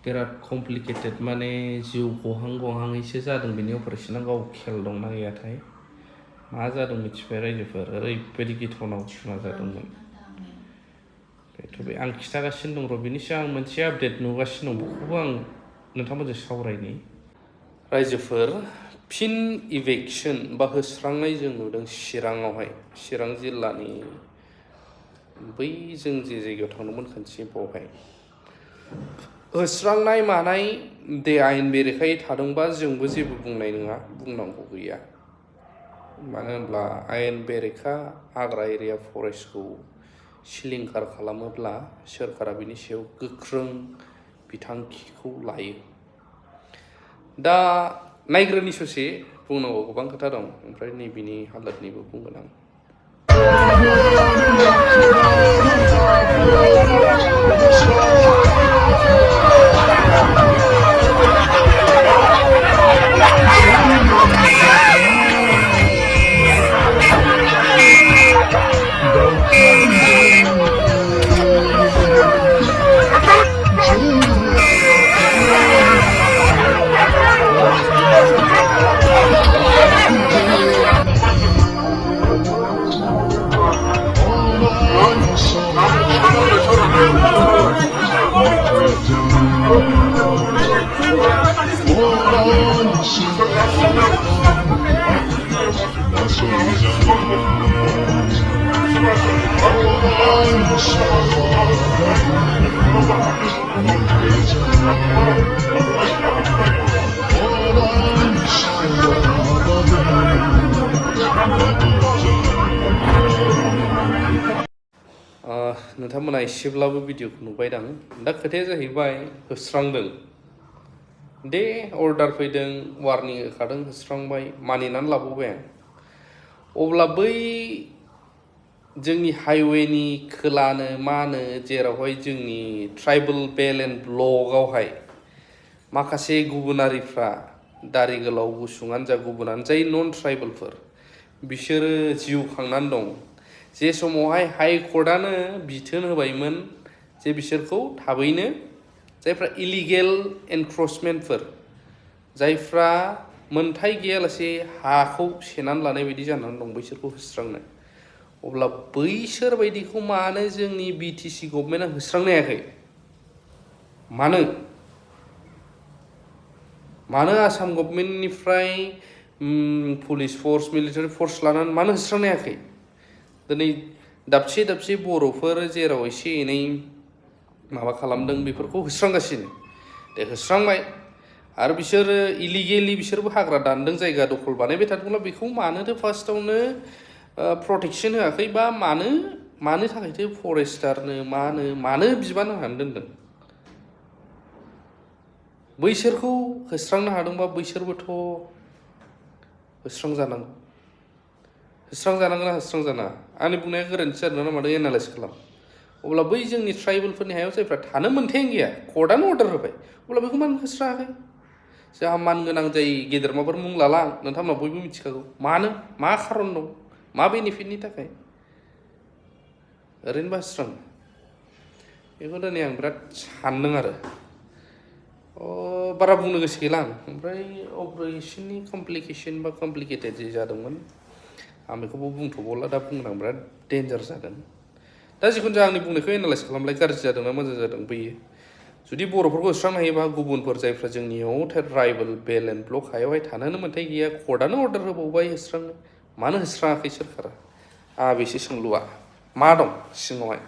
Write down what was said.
बिराद कमप्लिकेटेड माने जिउ गहां-गहांयैसो जादों बेनि अपारेशना गाव खेल दंना गैयाथाय मा जादों मिथिबाय रायजोफोर ओरैबायदि गिथावना घटना जादोंमोन बेथ' बे आं खिथागासिनो दं र' बिनि सायाव आं मोनसे आपडेट नुगासिनो दं बेखौबो आं नोंथांमोनजों सावरायनि रायजोफोर फिन इभेक्सन बा होस्रांनाय जों नुदों चिराङावहाय चिरां जिल्लानि बै जों जे जायगायाव थांदोंमोन खनसे बावहाय होस्रांनाय मानाय दे आयेन बेरेखायै थादोंबा जोंबो जेबो बुंनाय नङा बुंनांगौ गैया मानो होनब्ला आयेन बेरेखा हाग्रा एरिया फरेस्टखौ सिलिंखार खालामोब्ला सोरखारा बिनि सायाव गोख्रों बिथांखिखौ लायो दा नायग्रोनि ससे बुंनांगौ गोबां खोथा दं ओमफ्राय नैबेनि हालोदनिबो बुंगोन आं नोंथांमोना एसेब्लाबो भिडिअखौ नुबाय दां दा खोथाया जाहैबाय होस्रांदों दे अर्डार फैदों वार्निं होखादों होस्रांबाय मानिनानै लाबोबाय आं अब्ला बै जोंनि हाइवेनि खोलानो मानो जेरावहाय जोंनि ट्राइबेल बेल एन्ड ब्लकआवहाय माखासे गुबुनारिफ्रा दारि गोलाव गुसुङानो जा गुबुनानो जाय नन ट्राइबेलफोर बिसोरो जिउ खांनानै दं जे समावहाय हाइकर्टआनो बिथोन होबायमोन जे बिसोरखौ थाबैनो जायफ्रा इलिगेल एनक्रचमेन्टफोर जायफ्रा मोनथाय गैयालासे हाखौ सेनानै लानाय बायदि जानानै दं बैसोरखौ होस्रांनो अब्ला बैसोर बायदिखौ मानो जोंनि बिटिसि गभर्नमेन्टआ होस्रांनो हायाखै मानो आसाम गभर्नमेन्टनिफ्राय पुलिस फर्स मिलिटारि फर्स लानानै मानो होस्रांनो हायाखै दिनै दाबसे दाबसे बर'फोर जेराव एसे एनै माबा खालामदों बेफोरखौ होस्रांगासिनो दे होस्रांबाय आरो बिसोरो इलिगेलि बिसोरबो हाग्रा दानदों जायगा दखल बानायबाय थादोंब्ला बेखौ मानोथो फार्स्टआवनो प्रटेक्सन होआखै बा मानो थाखायथो फरेस्टारनो मानो बिबान होनानै दोनदों बैसोरखौ होस्रांनो हादोंबा बैसोरबोथ' होस्रांजानांगौ होस्रांजानांगोना होस्रांजानाङा आंनि बुंनाया गोरोन्थि जादों ना मादों एनालाइस खालाम अब्ला बै जोंनि ट्राइबेलफोरनि हायाव जायफ्रा थानो मोन्थायानो गैया कर्टआनो अर्डार होबाय अब्ला बेखौ मानो होस्राङाखै जोंहा मानगोनां जाय गेदेरमाफोर मुं लाला आं नोंथांमोना बयबो मिथिखागौ मानो मा खारन दं मा बेनिफिटनि थाखाय ओरैनोबा होस्राङो बेखौ दिनै आं बिराद सानदों आरो बारा बुंनो गोसो गैला आं ओमफ्राय अपारेशननि कमप्लिकेसन बा कमप्लिकेटेड जे जादोंमोन आं बेखौबो बुंथ'बावला दा बुंनो आं बिराद डेन्जार जागोन दा जिखुनु जाया आंनि बुंनायखौ एनालाइस खालामलाय गाज्रि जादों ना मोजां जादों बैयो जुदि बर'फोरखौ होस्रांनो हायोबा गुबुनफोर जायफ्रा जोंनियाव ट्राइबेल बेल एन्ड ब्लक हायावहाय थानोनो मोन्थाय गैया कर्टआनो अर्डार होबावबाय होस्रांनो मानो होस्राङाखै सोरखारा बेसो सोंलुआ मा दं सिङावहाय